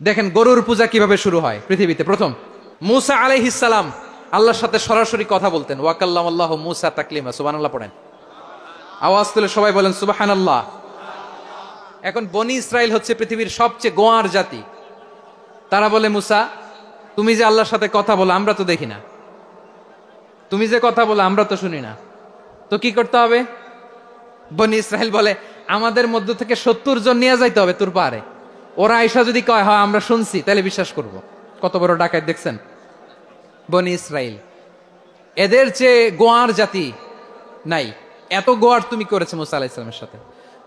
দেখেন গরুর পূজা কিভাবে শুরু হয় পৃথিবীতে। প্রথম মুসা আলাইহিস সালাম আল্লাহর সাথে সরাসরি কথা বলতেন। ওয়াকাল্লামাল্লাহু মুসা তাকলিমা। সুবহানাল্লাহ পড়েন, আওয়াজ তুলে সবাই বলেন সুবহানাল্লাহ। এখন বনি ইসরাইল হচ্ছে পৃথিবীর সবচেয়ে গোয়ার জাতি। তারা বলে, মুসা তুমি যে আল্লাহর সাথে কথা বলো আমরা তো দেখি না, তুমি যে কথা বলো আমরা তো শুনি না, তো কি করতে হবে? বনি ইসরাইল বলে, আমাদের মধ্য থেকে 70 জন নিয়ে যাইতে হবে তোর পারে। ওরা আয়সা যদি কয় হয় আমরা শুনছি, তাহলে বিশ্বাস করব। কত বড় ডাকাত দেখছেন বনি ইসরাইল। এদের চেয়ে গোয়ার জাতি নাই। এত গোয়ার তুমি করেছে মুসা আলাইহিস সালামের সাথে।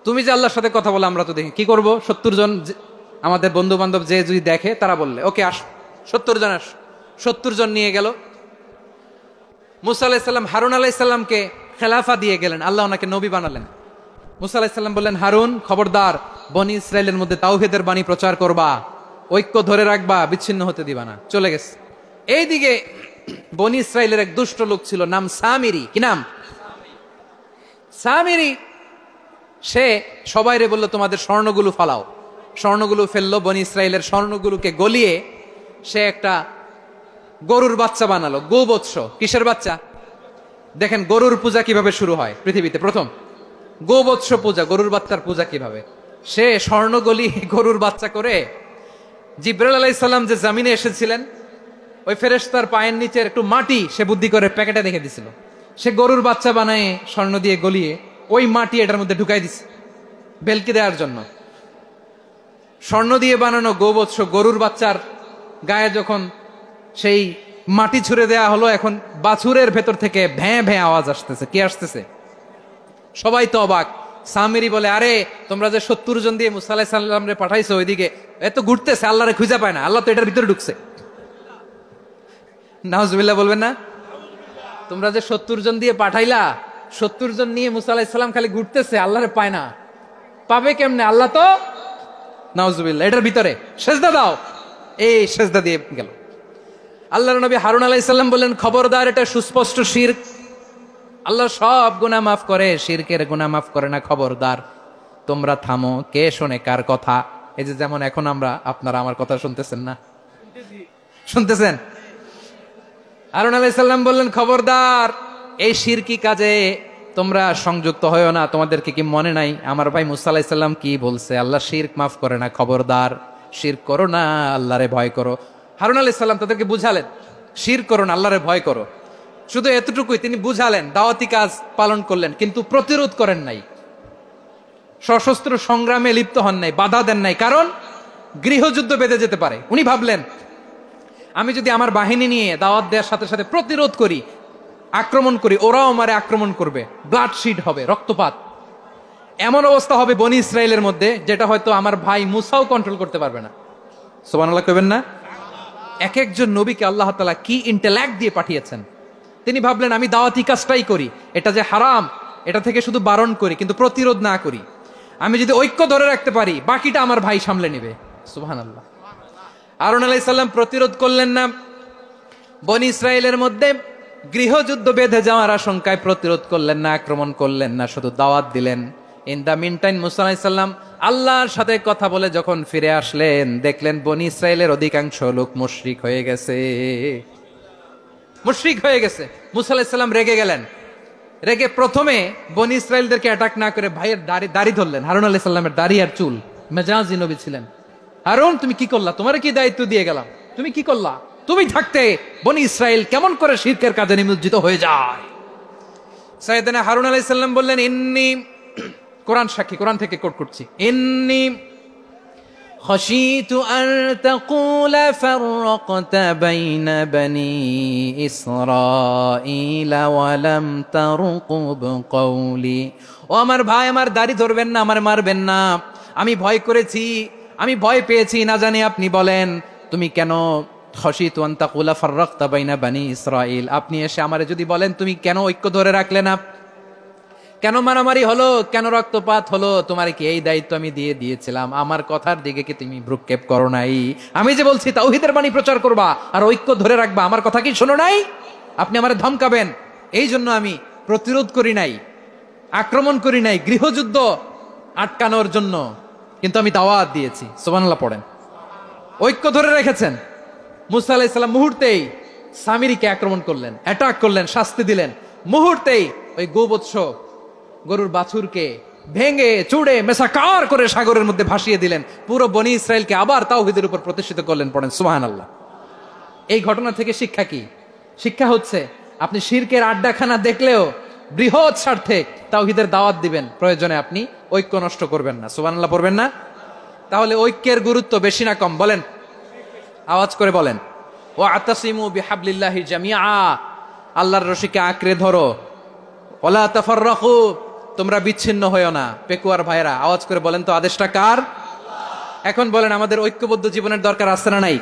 তুমি যে আল্লাহর সাথে কথা বলে আমরা তো দেখি, কি করব? 70 জন আমাদের বন্ধু বান্ধব যে যদি দেখে তারা বললে ওকে আস, 70 জন আস। 70 জন নিয়ে গেল। মুসা আলাইহিস সালাম হারুন আলাইহিস সালামকে খেলাফা দিয়ে গেলেন, আল্লাহ ওনাকে নবী বানালেন। মুসা আলাইহিস সালাম বললেন, হারুন খবরদার, বনি ইসরাইলের মধ্যে তাওহীদের বাণী প্রচার করবা, ঐক্য ধরে রাখবা, বিচ্ছিন্ন হতে দিবা না। চলে গেছে। এইদিকে বনি ইসরাইলের এক দুষ্ট লোক ছিল, নাম সামিরি। কি নাম? সামিরি। সে সবাইরে বলল তোমাদের স্বর্ণগুলো ফালাও। স্বর্ণগুলো ফেললো, বনি ইসরাইলের স্বর্ণগুলোকে গলিয়ে সে একটা গরুর বাচ্চা বানালো। গোবৎস। কিসের বাচ্চা? দেখেন গরুর পূজা কিভাবে শুরু হয় পৃথিবীতে। প্রথম গোবৎস পূজা, গরুর বাচ্চার পূজা কিভাবে। সে স্বর্ণ গলি গরুর বাচ্চা করে, জিব্রাইল আলাইহিস সালাম যে জমিনে এসেছিলেন ওই ফেরেশতার পায়ের নিচের একটু মাটি সে বুদ্ধি করে প্যাকেটে রেখে দিছিল। সে গরুর বাচ্চা বানায় স্বর্ণ দিয়ে গলিয়ে ওই মাটি এটার মধ্যে ঢুকাই দিছে বেলকি দেওয়ার জন্য। স্বর্ণ দিয়ে বানানো গোবৎস গরুর বাচ্চার গায়ে যখন সেই মাটি ছুঁড়ে দেয়া হলো, এখন বাছুরের ভেতর থেকে ভ্যাঁ ভ্যাঁ আওয়াজ আসতেছে। কি আসতেছে? সবাই তো অবাক। সামিরি বলে, আরে তোমরা যে 70 জন দিয়ে মুসা আলাইহিস সালামরে পাঠাইছো ওইদিকে, এত ঘুরতেছে, আল্লাহরে খুঁজে পায় না, আল্লাহ তো এটার ভিতরে ঢুকছে। নাউজুবিল্লাহ বলবেন না? তোমরা যে 70 জন দিয়ে পাঠাইলা, 70 জন নিয়ে মুসা আলাইহিস সালাম খালি ঘুরতেছে, আল্লাহরে পায় না। পাবে কেমনে? আল্লাহ তো, নাউজুবিল্লাহ, এটার ভিতরে সেজদা দাও। এই সেজদা দিয়ে গেল। আল্লাহর নবী হারুন আলাইহিস সালাম বললেন, খবরদার, এটা সুস্পষ্ট শিরক। আল্লাহ সব গুনাহ মাফ করে, শিরকের গুনাহ মাফ করে না। খবরদার, তোমরা থামো। কে শোনে কার কথা? এই যে যেমন এখন আপনারা আমার কথা শুনতেছেন না? শুনতেছেন? হারুন আলাইহিস সালাম বললেন, খবরদার, এই শিরকি কাজে তোমরা সংযুক্ত হয়ো না। তোমাদেরকে কি মনে নাই আমার ভাই মুসা আলাইহিস সালাম কি বলছে? আল্লাহ শিরক মাফ করে না। খবরদার, শিরক করো না, আল্লাহরে ভয় করো। হারুন আলাইহিস সালাম তাদেরকে বুঝালেন, শিরক করো না, আল্লাহরে ভয় করো। শুধু এতটুকুই তিনি বুঝালেন, দাওয়াতি কাজ পালন করলেন, কিন্তু প্রতিরোধ করেন নাই, সশস্ত্র সংগ্রামে লিপ্ত হন নাই, বাধা দেন নাই। কারণ গৃহযুদ্ধ বেঁধে যেতে পারে। উনি ভাবলেন, আমি যদি আমার বাহিনী নিয়ে দাওয়াত দেওয়ার সাথে সাথে প্রতিরোধ করি, আক্রমণ করি, ওরাও আমারে আক্রমণ করবে, ব্লাডশিড হবে, রক্তপাত। এমন অবস্থা হবে বনি ইসরাইলের মধ্যে যেটা হয়তো আমার ভাই মুসাও কন্ট্রোল করতে পারবে না। সুবহানাল্লাহ কইবেন না? এক একজন নবীকে আল্লাহ তাআলা কি ইন্টেলেক্ট দিয়ে পাঠিয়েছেন। তিনি ভাবলেন, আমি দাওয়াতি কাজটাই করি, এটা যে হারাম এটা থেকে শুধু বারণ করি, কিন্তু প্রতিরোধ না করি। আমি যদি ঐক্য ধরে রাখতে পারি, বাকিটা আমার ভাই সামলে নেবে। সুবহানাল্লাহ। হারুন আলাইহিস সালাম প্রতিরোধ করলেন না। বনি ইসরাইলের মধ্যে গৃহযুদ্ধ বেঁধে যাওয়ার আশঙ্কায় প্রতিরোধ করলেন না, আক্রমণ করলেন না, শুধু দাওয়াত দিলেন। ইন দা মিন টাইম মুসা আলাইহিস সালাম আল্লাহর সাথে কথা বলে যখন ফিরে আসলেন, দেখলেন বনি ইসরাইলের অধিকাংশ লোক মুশরিক হয়ে গেছে। মুশরিক হয়ে গেছে। মুসা আলাইহিস সালাম রেগে গেলেন। রেগে প্রথমে বনি ইসরাইলদেরকে অ্যাটাক না করে ভাইয়ের দাড়ি ধরলেন। হারুন আলাইহিস সালামের দাড়ি আর চুল। মেজাজি নবী ছিলেন। হারুন, তুমি কি করলা? তোমার কি দায়িত্ব দিয়ে গেলাম, তুমি কি করলা? তুমি থাকতে বনি ইসরাইল কেমন করে শিরকের কাজে নিমজ্জিত হয়ে যায়? সাইয়েদনা হারুন আলাইহিস সালাম বললেন, ইন্নী, কোরআন সাক্ষী, কোরআন থেকে কোট করছি, ইন্নী خشيت أن تقول فرقت بين بني إسرائيل ولم ترقب قولي। ও আমার ভাই, আমার দাড়ি ধরবেন না, আমার মারবেন না। আমি ভয় করেছি, আমি ভয় পেয়েছি, না জানি আপনি বলেন তুমি কেন খশিতু আন তাকুলা ফাররাকতা বাইনা বানি ইসরাইল, আপনি এসে আমারে যদি বলেন তুমি কেন ঐক্য ধরে রাখলে না, কেন মারামারি হলো, কেন রক্তপাত হলো, তোমার কি এই দায়িত্ব আমি দিয়ে দিয়েছিলাম? আমার কথার দিকে কি তুমি ভ্রুক্ষেপ করো নাই? আমি যে বলছি তাওহীদের বাণী প্রচার করবা আর ঐক্য ধরে রাখবা, আমার কথা কি শোনো নাই? আপনি আমারে ধমকাবেন, এই জন্য আমি প্রতিরোধ করি নাই, আক্রমণ করি নাই, গৃহযুদ্ধ আটকানোর জন্য, কিন্তু আমি দাওয়াত দিয়েছি। সুবহানাল্লাহ পড়েন। ঐক্য ধরে রেখেছেন। মুসা আলাইহিস সালাম মুহূর্তেই সামিরীকে আক্রমণ করলেন, অ্যাটাক করলেন, শাস্তি দিলেন। মুহূর্তেই ওই গোবৎস গরুর বাছুরকে ভেঙে চুড়ে মেসাকার করে সাগরের মধ্যে ভাসিয়ে দিলেন। পুরো বনি ইসরায়েলকে আবার তাওহীদের উপর প্রতিষ্ঠিত করলেন। পড়েন সুবহানাল্লাহ। এই ঘটনা থেকে শিক্ষা কি? শিক্ষা হচ্ছে আপনি শিরকের আড্ডাখানা দেখলেও বৃহৎ স্বার্থে তাওহীদের দাওয়াত দিবেন, প্রয়োজনে আপনি ঐক্য নষ্ট করবেন না। সুবহানাল্লাহ পড়বেন না? তাহলে ঐক্যের গুরুত্ব বেশি না কম বলেন? আওয়াজ করে বলেন। ওয়াতাসিমু বিহাবলিল্লাহি জামিআ, আল্লাহর রশিকে আঁকড়ে ধরো। ওয়ালা তাফাররাকু, তোমরা বিচ্ছিন্ন হয়ো না। পেকুয়ার ভাইরা আওয়াজ করে বলেন তো আদেশটা কার? এখন বলেন আমাদের ঐক্যবদ্ধ জীবনের দরকার আছে না নাই?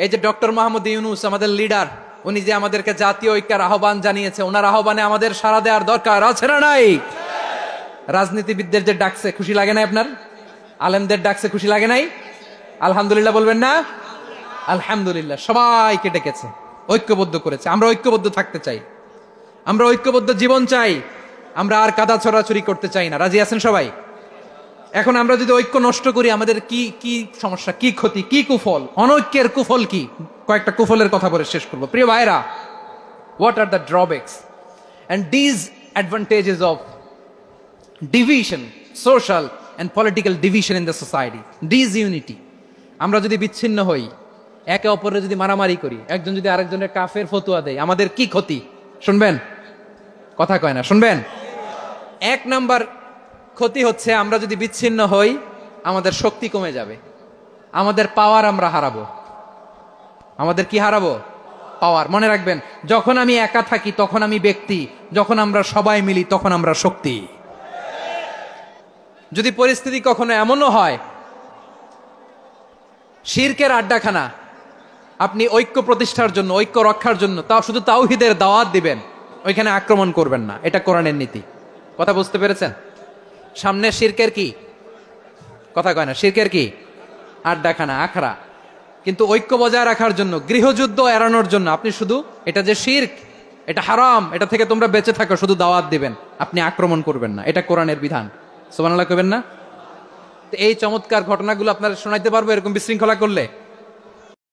এই যে ডক্টর মোহাম্মদ ইউনূস আমাদের লিডার, উনি যে আমাদেরকে জাতীয় ঐক্যের আহ্বান জানিয়েছে, ওনার আহ্বানে আমাদের সাড়া দেওয়ার দরকার আছে না নাই? রাজনীতিবিদদের যে ডাকছে খুশি লাগে না আপনার? আলেমদের ডাকছে খুশি লাগে নাই? আলহামদুলিল্লাহ বলবেন না? আলহামদুলিল্লাহ। সবাইকে ডেকেছে, ঐক্যবদ্ধ করেছে। আমরা ঐক্যবদ্ধ থাকতে চাই, আমরা ঐক্যবদ্ধ জীবন চাই, আমরা আর কাদা ছড়াছড়ি করতে চাই না। রাজি আছেন সবাই? এখন আমরা যদি ঐক্য নষ্ট করি আমাদের কি কি সমস্যা, কি ক্ষতি, কি কুফল? অনৈক্যের কুফল কি? কয়েকটা কুফলের কথা বলে শেষ করবো। প্রিয় ভাইরা, what are the drawbacks and disadvantages of division, social and political division in the society, disunity. আমরা যদি বিচ্ছিন্ন হই, একে অপরের যদি মারামারি করি, একজন যদি আরেকজনের কাফের ফতুয়া দেয়, আমাদের কি ক্ষতি? শুনবেন? কথা কয় না, শুনবেন? এক নাম্বার ক্ষতি হচ্ছে আমরা যদি বিচ্ছিন্ন হই আমাদের শক্তি কমে যাবে, আমাদের পাওয়ার আমরা হারাবো। আমাদের কি হারাবো? পাওয়ার। মনে রাখবেন, যখন আমি একা থাকি তখন আমি ব্যক্তি, যখন আমরা সবাই মিলি তখন আমরা শক্তি। যদি পরিস্থিতি কখনো এমনও হয় শিরকের আড্ডাখানা, আপনি ঐক্য প্রতিষ্ঠার জন্য, ঐক্য রক্ষার জন্য তাও শুধু তাওহীদের দাওয়াত দিবেন, ওইখানে আক্রমণ করবেন না। এটা কোরআনের নীতি। কথা বুঝতে পেরেছেন? সামনে শিরকের কি? কথা কয় না, শিরকের কি? আড্ডাখানা, আখড়া। কিন্তু ঐক্য বজায় রাখার জন্য, গৃহযুদ্ধ এড়ানোর জন্য আপনি শুধু এটা যে শিরক, এটা হারাম, এটা থেকে তোমরা বেঁচে থাকো, শুধু দাওয়াত দিবেন, আপনি আক্রমণ করবেন না। এটা কোরআনের বিধান। সুবহানাল্লাহ কইবেন না? এই চমৎকার ঘটনাগুলো আপনারা শোনাইতে পারবো এরকম বিশৃঙ্খলা করলে?